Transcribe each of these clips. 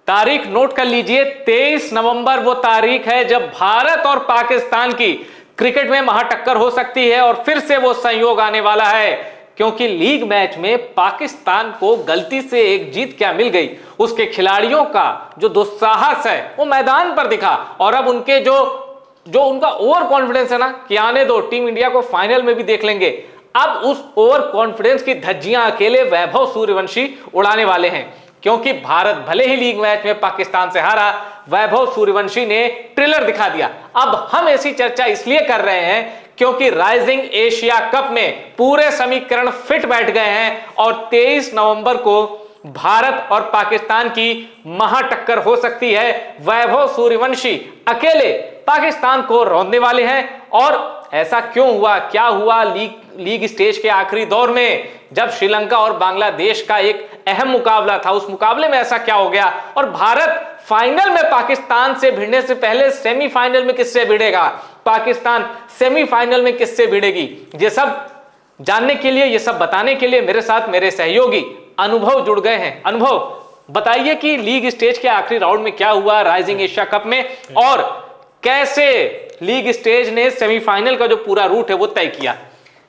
तारीख नोट कर लीजिए, 23 नवंबर वो तारीख है जब भारत और पाकिस्तान की क्रिकेट में महाटक्कर हो सकती है और फिर से वो संयोग आने वाला है, क्योंकि लीग मैच में पाकिस्तान को गलती से एक जीत क्या मिल गई, उसके खिलाड़ियों का जो दुस्साहस है वो मैदान पर दिखा। और अब उनके जो उनका ओवर कॉन्फिडेंस है ना कि आने दो, टीम इंडिया को फाइनल में भी देख लेंगे, अब उस ओवर कॉन्फिडेंस की धज्जियां अकेले वैभव सूर्यवंशी उड़ाने वाले हैं। क्योंकि भारत भले ही लीग मैच में पाकिस्तान से हारा, वैभव सूर्यवंशी ने ट्रिलर दिखा दिया। अब हम ऐसी चर्चा इसलिए कर रहे हैं क्योंकि राइजिंग एशिया कप में पूरे समीकरण फिट बैठ गए हैं और 23 नवंबर को भारत और पाकिस्तान की महाटक्कर हो सकती है। वैभव सूर्यवंशी अकेले पाकिस्तान को रौंदने वाले हैं। और ऐसा क्यों हुआ, क्या हुआ लीग स्टेज के आखिरी दौर में जब श्रीलंका और बांग्लादेश का एक अहम मुकाबला था, उस मुकाबले में ऐसा क्या हो गया, और भारत फाइनल में पाकिस्तान से भिड़ने से पहले सेमीफाइनल में किससे भिड़ेगा, पाकिस्तान सेमीफाइनल में किससे भिड़ेगी, ये सब जानने के लिए, ये सब बताने के लिए मेरे साथ मेरे सहयोगी अनुभव जुड़ गए हैं। अनुभव, बताइए कि लीग स्टेज के आखिरी राउंड में क्या हुआ राइजिंग एशिया कप में, और कैसे लीग स्टेज ने सेमीफाइनल का जो पूरा रूट है वो तय किया।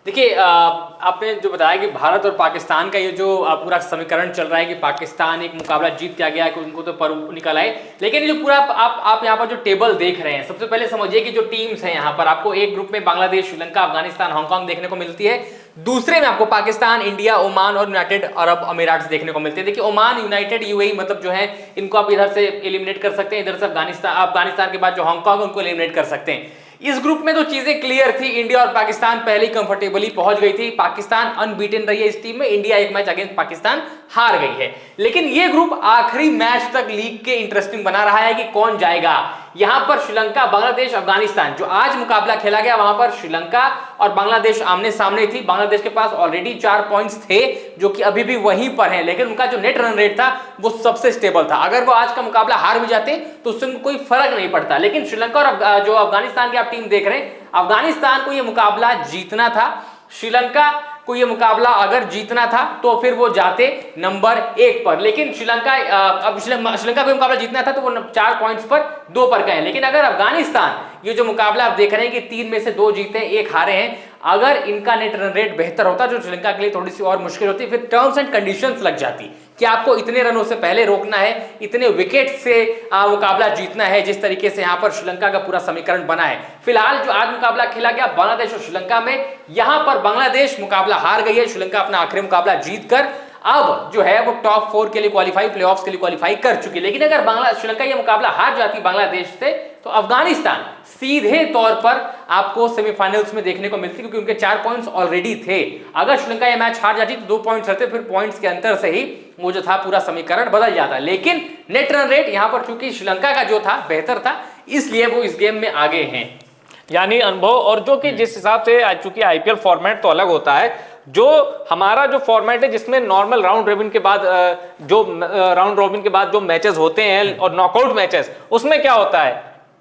देखिए, आपने जो बताया कि भारत और पाकिस्तान का ये जो पूरा समीकरण चल रहा है कि पाकिस्तान एक मुकाबला जीत के आ गया कि उनको तो पर निकल आए, लेकिन ये जो पूरा आप यहाँ पर जो टेबल देख रहे हैं, सबसे पहले समझिए कि जो टीम्स हैं यहाँ पर आपको एक ग्रुप में बांग्लादेश, श्रीलंका, अफगानिस्तान, हांगकांग देखने को मिलती है, दूसरे में आपको पाकिस्तान, इंडिया, ओमान और यूनाइटेड अरब अमीरात देखने को मिलते हैं। देखिए, ओमान, यूनाइटेड, यूएई मतलब जो है इनको आप इधर से एलिमिनेट कर सकते हैं, इधर से अफगानिस्तान के बाद जो हांगकांग उनको एलिमिनेट कर सकते हैं। इस ग्रुप में तो चीजें क्लियर थी, इंडिया और पाकिस्तान पहले ही कंफर्टेबली पहुंच गई थी। पाकिस्तान अनबीटन रही है इस टीम में, इंडिया एक मैच अगेंस्ट पाकिस्तान हार गई है। लेकिन ये ग्रुप आखिरी मैच तक लीग के इंटरेस्टिंग बना रहा है कि कौन जाएगा। यहां पर श्रीलंका, बांग्लादेश, अफगानिस्तान, जो आज मुकाबला खेला गया वहां पर श्रीलंका और बांग्लादेश आमने सामने थी। बांग्लादेश के पास ऑलरेडी 4 पॉइंट्स थे जो कि अभी भी वहीं पर हैं, लेकिन उनका जो नेट रन रेट था वो सबसे स्टेबल था। अगर वो आज का मुकाबला हार भी जाते तो उससे कोई फर्क नहीं पड़ता। लेकिन श्रीलंका और जो अफगानिस्तान की आप टीम देख रहे हैं, अफगानिस्तान को यह मुकाबला जीतना था, श्रीलंका को ये मुकाबला अगर जीतना था तो फिर वो जाते नंबर 1 पर। लेकिन श्रीलंका को मुकाबला जीतना था तो वो 4 पॉइंट्स पर 2 पर गए। लेकिन अगर अफगानिस्तान, ये जो मुकाबला आप देख रहे हैं कि 3 में से 2 जीते, 1 हारे हैं, अगर इनका नेट रन रेट बेहतर होता जो श्रीलंका के लिए थोड़ी सी और मुश्किल होती, फिर टर्म्स एंड कंडीशंस लग जाती कि आपको इतने रनों से पहले रोकना है, इतने विकेट से मुकाबला जीतना है, जिस तरीके से यहां पर श्रीलंका का पूरा समीकरण बना है। फिलहाल जो आज मुकाबला खेला गया बांग्लादेश और श्रीलंका में, यहां पर बांग्लादेश मुकाबला हार गई है, श्रीलंका अपना आखिरी मुकाबला जीतकर अब जो है वो टॉप 4 के लिए क्वालिफाई, प्लेऑफ्स के लिए क्वालिफाई कर चुकी। लेकिन अगर श्रीलंका ये मुकाबला हार जाती बांग्लादेश से तो अफगानिस्तान सीधे तौर पर आपको सेमीफाइनल्स में देखने को मिलती, क्योंकि उनके 4 पॉइंट्स ऑलरेडी थे। अगर श्रीलंका ये मैच हार जाती तो 2 पॉइंट्स रहते, फिर पॉइंट्स के अंतर से ही वो जो था पूरा समीकरण बदल जाता। लेकिन नेट रन रेट यहां पर चूंकि श्रीलंका का जो था बेहतर था, इसलिए वो इस गेम में आगे हैं। यानी अनुभव, और जो कि जिस हिसाब से चूंकि आईपीएल फॉर्मेट तो अलग होता है, जो हमारा जो फॉर्मेट है जिसमें नॉर्मल राउंड रोबिन के बाद राउंड रोबिन के बाद जो मैचेस होते हैं और नॉकआउट मैचेस, उसमें क्या होता है,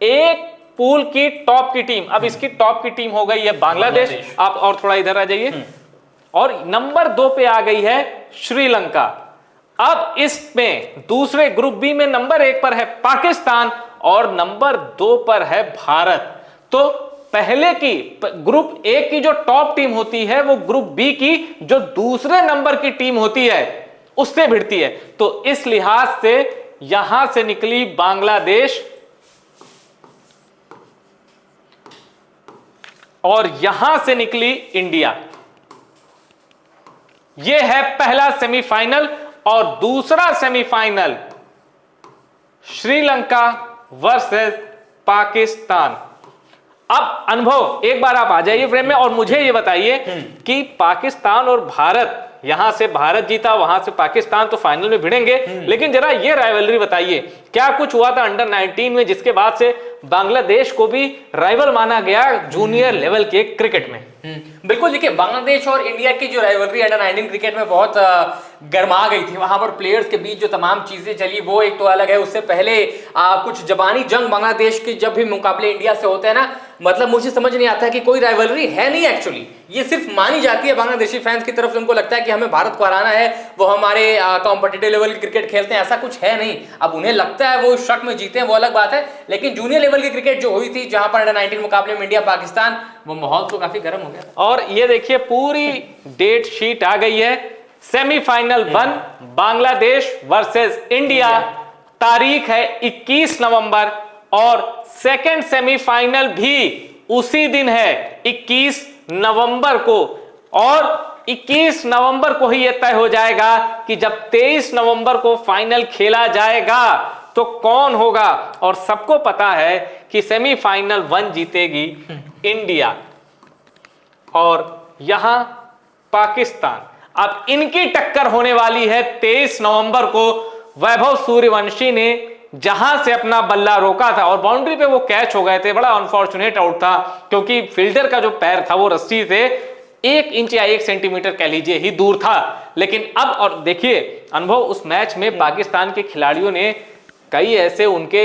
एक पूल की टॉप की टीम, अब इसकी टॉप की टीम हो गई है बांग्लादेश, आप और थोड़ा इधर आ जाइए, और नंबर 2 पे आ गई है श्रीलंका। अब इसमें दूसरे ग्रुप बी में नंबर 1 पर है पाकिस्तान और नंबर 2 पर है भारत। तो पहले की ग्रुप ए की जो टॉप टीम होती है वो ग्रुप बी की जो दूसरे नंबर की टीम होती है उससे भिड़ती है। तो इस लिहाज से यहां से निकली बांग्लादेश और यहां से निकली इंडिया। यह है पहला सेमीफाइनल, और दूसरा सेमीफाइनल श्रीलंका वर्सेस पाकिस्तान। अब अनुभव, एक बार आप आ जाइए फ्रेम में और मुझे ये बताइए कि पाकिस्तान और भारत, यहां से भारत जीता, वहां से पाकिस्तान, तो फाइनल में भिड़ेंगे, लेकिन जरा ये राइवलरी बताइए, क्या कुछ हुआ था अंडर 19 में जिसके बाद से बांग्लादेश को भी राइवल माना गया जूनियर लेवल के क्रिकेट में? बिल्कुल, देखिए बांग्लादेश और इंडिया की जो राइवलरी अंडर 19 क्रिकेट में बहुत गर्मा गई थी। वहां पर प्लेयर्स के बीच जो तमाम चीजें चली वो एक तो अलग है। उससे पहले कुछ जबानी जंग बांग्लादेश के जब भी मुकाबले इंडिया से होते हैं ना, मतलब मुझे समझ नहीं आता कि कोई राइवलरी है नहीं एक्चुअली, ये सिर्फ मानी जाती है बांग्लादेशी फैंस की तरफ से। उनको लगता है कि हमें भारत को हराना है, वो हमारे कॉम्पिटिटिव लेवल की क्रिकेट खेलते हैं, ऐसा कुछ है नहीं। अब उन्हें लगता है वो इस शक में जीते हैं, वो अलग बात है, लेकिन जूनियर लेवल की क्रिकेट जो हुई थी, जहां पर अंडर 19 मुकाबले में इंडिया पाकिस्तान, वो माहौल तो काफी गर्म हो गया। और ये देखिए पूरी डेट शीट आ गई है। सेमीफाइनल 1 बांग्लादेश वर्सेस इंडिया, तारीख है 21 नवंबर और सेकंड सेमीफाइनल भी उसी दिन है 21 नवंबर को। और 21 नवंबर को ही यह तय हो जाएगा कि जब 23 नवंबर को फाइनल खेला जाएगा तो कौन होगा। और सबको पता है कि सेमीफाइनल 1 जीतेगी इंडिया और यहां पाकिस्तान। अब इनकी टक्कर होने वाली है 23 नवंबर को। वैभव सूर्यवंशी ने जहां से अपना बल्ला रोका था और बाउंड्री पे वो कैच हो गए थे, बड़ा अनफॉर्चुनेट आउट था क्योंकि फील्डर का जो पैर था वो रस्सी से 1 इंच या 1 सेंटीमीटर कह लीजिए ही दूर था। लेकिन अब और देखिए अनुभव, उस मैच में पाकिस्तान के खिलाड़ियों ने कई ऐसे उनके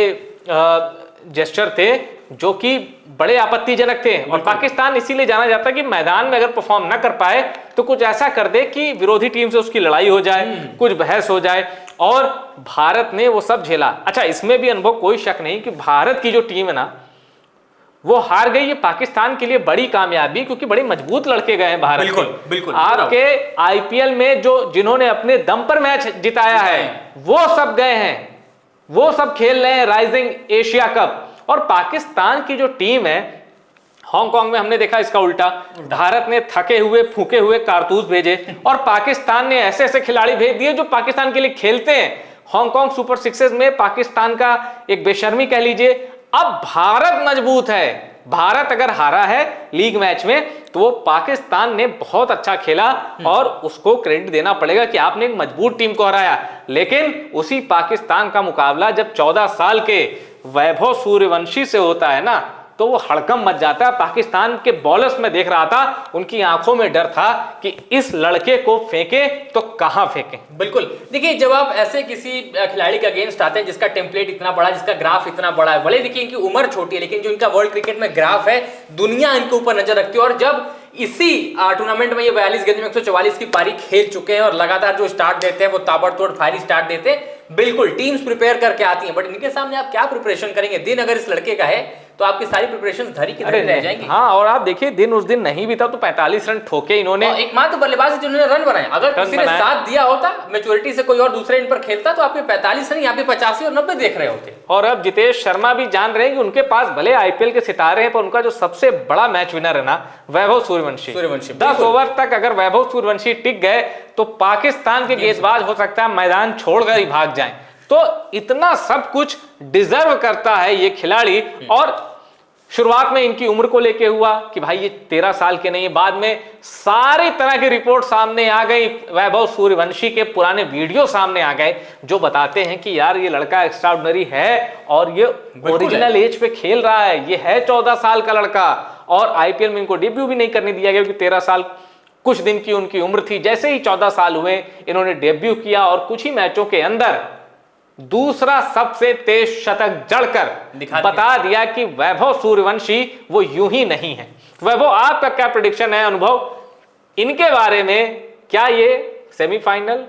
जेस्चर थे जो कि बड़े आपत्तिजनक थे। और पाकिस्तान इसीलिए जाना जाता है कि मैदान में अगर परफॉर्म ना कर पाए तो कुछ ऐसा कर दे कि विरोधी टीम से उसकी लड़ाई हो जाए, कुछ बहस हो जाए। और भारत ने वो सब झेला। अच्छा, इसमें भी अनुभव कोई शक नहीं कि भारत की जो टीम है ना वो हार गई। ये पाकिस्तान के लिए बड़ी कामयाबी, क्योंकि बड़े मजबूत लड़के गए हैं भारत। बिल्कुल बिल्कुल। आपके आईपीएल में जो जिन्होंने अपने दम पर मैच जिताया है वो सब गए हैं, वो सब खेल रहे हैं राइजिंग एशिया कप। और पाकिस्तान की जो टीम है, हांगकांग में हमने देखा इसका उल्टा, भारत ने थके हुए फूके हुए कारतूस भेजे और पाकिस्तान ने ऐसे ऐसे खिलाड़ी भेज दिए जो पाकिस्तान के लिए खेलते हैं। हांगकांग सुपर सिक्सेस में पाकिस्तान का एक बेशर्मी कह लीजिए। अब भारत मजबूत है, भारत अगर हारा है लीग मैच में तो वो पाकिस्तान ने बहुत अच्छा खेला और उसको क्रेडिट देना पड़ेगा कि आपने एक मजबूत टीम को हराया। लेकिन उसी पाकिस्तान का मुकाबला जब 14 साल के वैभव सूर्यवंशी से होता है ना तो वो हड़कंप मच जाता है। पाकिस्तान के बॉलर्स में देख रहा था, उनकी आंखों में डर था कि इस लड़के को फेंके तो कहां फेंके। बिल्कुल। देखिए, जब आप ऐसे किसी खिलाड़ी के अगेंस्ट आते हैं जिसका टेम्पलेट इतना बड़ा, जिसका ग्राफ इतना बड़ा है, भले देखिए इनकी उम्र छोटी है लेकिन जो इनका वर्ल्ड क्रिकेट में ग्राफ है, दुनिया इनके ऊपर नजर रखती है। और जब इसी टूर्नामेंट में ये 42 गेंद में 144 की पारी खेल चुके हैं और लगातार जो स्टार्ट देते हैं वो ताबड़तोड़ फायरी स्टार्ट देते हैं। बिल्कुल टीम्स प्रिपेयर करके आती हैं, बट इनके सामने आप क्या प्रिपरेशन करेंगे? दिन अगर इस लड़के का है तो आपकी सारी प्रिपरेशन धरी की धरी रह जाएंगी। हाँ, और आप देखिए दिन उस दिन नहीं भी था तो 45 रन ठोके इन्होंने। एकमात्र बल्लेबाज जिन्होंने रन बनाए, अगर किसी ने साथ दिया होता मैच्योरिटी से कोई और दूसरे इन पर खेलता तो आपके 45 नहीं, आपके 85 और 90 देख रहे होते। और अब जितेश शर्मा भी जान रहे हैं कि उनके पास भले आईपीएल के सितारे हैं पर उनका जो सबसे बड़ा मैच विनर है ना वैभव सूर्यवंशी। 10 ओवर तक अगर वैभव सूर्यवंशी टिक गए तो पाकिस्तान के गेंदबाज हो सकता है मैदान छोड़कर ही भाग जाएं। तो इतना सब कुछ डिजर्व करता है ये खिलाड़ी। और शुरुआत में इनकी उम्र को लेके हुआ कि भाई ये 13 साल के नहीं, बाद में सारी तरह की रिपोर्ट सामने आ गई, वैभव सूर्यवंशी के पुराने वीडियो सामने आ गए जो बताते हैं कि यार ये लड़का एक्स्ट्राऑर्डिनरी है और ये ओरिजिनल एज पे खेल रहा है। ये है 14 साल का लड़का और आईपीएल में इनको डेब्यू भी नहीं करने दिया गया क्योंकि 13 साल कुछ दिन की उनकी उम्र थी। जैसे ही 14 साल हुए इन्होंने डेब्यू किया और कुछ ही मैचों के अंदर दूसरा सबसे तेज शतक जड़कर बता दिया कि वैभव सूर्यवंशी वो यूं ही नहीं है। वैभव, आपका क्या प्रेडिक्शन है, अनुभव इनके बारे में? क्या ये सेमीफाइनल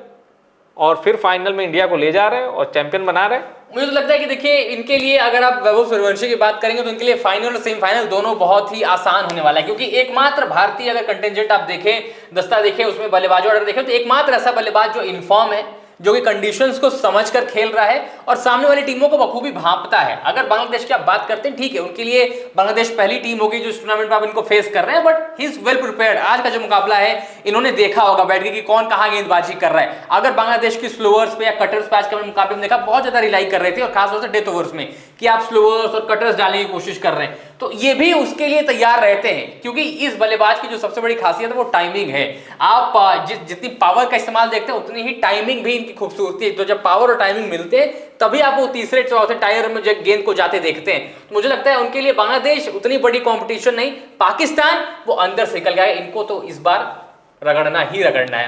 और फिर फाइनल में इंडिया को ले जा रहे हैं और चैंपियन बना रहे हैं? मुझे तो लगता है कि देखिए इनके लिए अगर आप वैभव सूर्यवंशी की बात करेंगे तो इनके लिए फाइनल और सेमीफाइनल दोनों बहुत ही आसान होने वाला है, क्योंकि एकमात्र भारतीय अगर कंटेंजेंट आप देखें, दस्ता देखें, उसमें बल्लेबाजों ऑर्डर देखें तो एकमात्र ऐसा बल्लेबाज जो इनफॉर्म है, जो कि कंडीशंस को समझकर खेल रहा है और सामने वाली टीमों को बखूबी भांपता है। अगर बांग्लादेश की आप बात करते हैं, ठीक है, उनके लिए बांग्लादेश पहली टीम होगी जो इस टूर्नामेंट में आप इनको फेस कर रहे हैं, but he is well prepared. आज का जो मुकाबला है इन्होंने देखा होगा बैठ के कि कौन कहां गेंदबाजी कर रहा है। अगर बांग्लादेश की स्लोअर्स पे या कटर्स पे आज के मुकाबले में देखा बहुत ज्यादा रिलाई कर रहे थे और खासतौर से डेथ ओवर्स में कि आप स्लोअर्स और कटर्स डालने की कोशिश कर रहे हैं, तो ये भी उसके लिए तैयार रहते हैं, क्योंकि इस बल्लेबाज की जो सबसे बड़ी खासियत है वो टाइमिंग है। आप जितनी पावर का इस्तेमाल देखते हैं उतनी ही टाइमिंग भी इनकी खूबसूरती है। तो जब पावर और टाइमिंग मिलते हैं तभी आप वो तीसरे चौथे टायर में जब गेंद को जाते देखते हैं। तो मुझे लगता है उनके लिए बांग्लादेश उतनी बड़ी कंपटीशन नहीं, पाकिस्तान वो अंदर से निकल गया है। इनको तो इस बार रगड़ना ही रगड़ना है,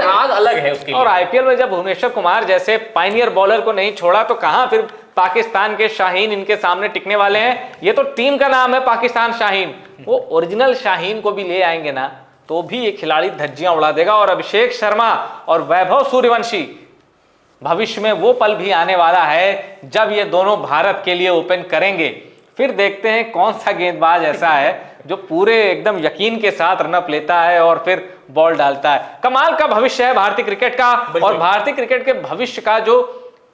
आग अलग है उसकी। और आईपीएल में जब भुवनेश्वर कुमार जैसे पायनियर बॉलर को नहीं छोड़ा तो कहां फिर पाकिस्तान के शाहीन इनके सामने टिकने वाले हैं। ये तो टीम का नाम है पाकिस्तान शाहीन, वो ओरिजिनल शाहीन को भी ले आएंगे ना तो भी ये खिलाड़ी धज्जियां उड़ा देगा। और अभिषेक शर्मा और वैभव सूर्यवंशी, भविष्य में वो पल भी आने वाला है जब ये दोनों भारत के लिए ओपन करेंगे। फिर देखते हैं कौन सा गेंदबाज ऐसा है जो पूरे एकदम यकीन के साथ रनअप लेता है और फिर बॉल डालता है। कमाल का भविष्य है भारतीय क्रिकेट का, और भारतीय क्रिकेट के भविष्य का जो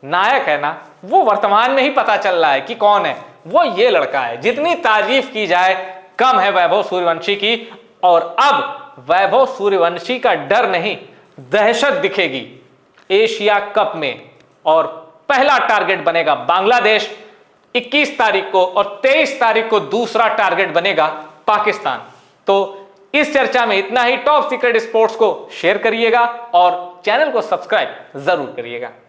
नायक है ना वो वर्तमान में ही पता चल रहा है कि कौन है। वो ये लड़का है, जितनी तारीफ की जाए कम है वैभव सूर्यवंशी की। और अब वैभव सूर्यवंशी का डर नहीं, दहशत दिखेगी एशिया कप में, और पहला टारगेट बनेगा बांग्लादेश 21 तारीख को, और 23 तारीख को दूसरा टारगेट बनेगा पाकिस्तान। तो इस चर्चा में इतना ही। टॉप सीक्रेट स्पोर्ट्स को शेयर करिएगा और चैनल को सब्सक्राइब जरूर करिएगा।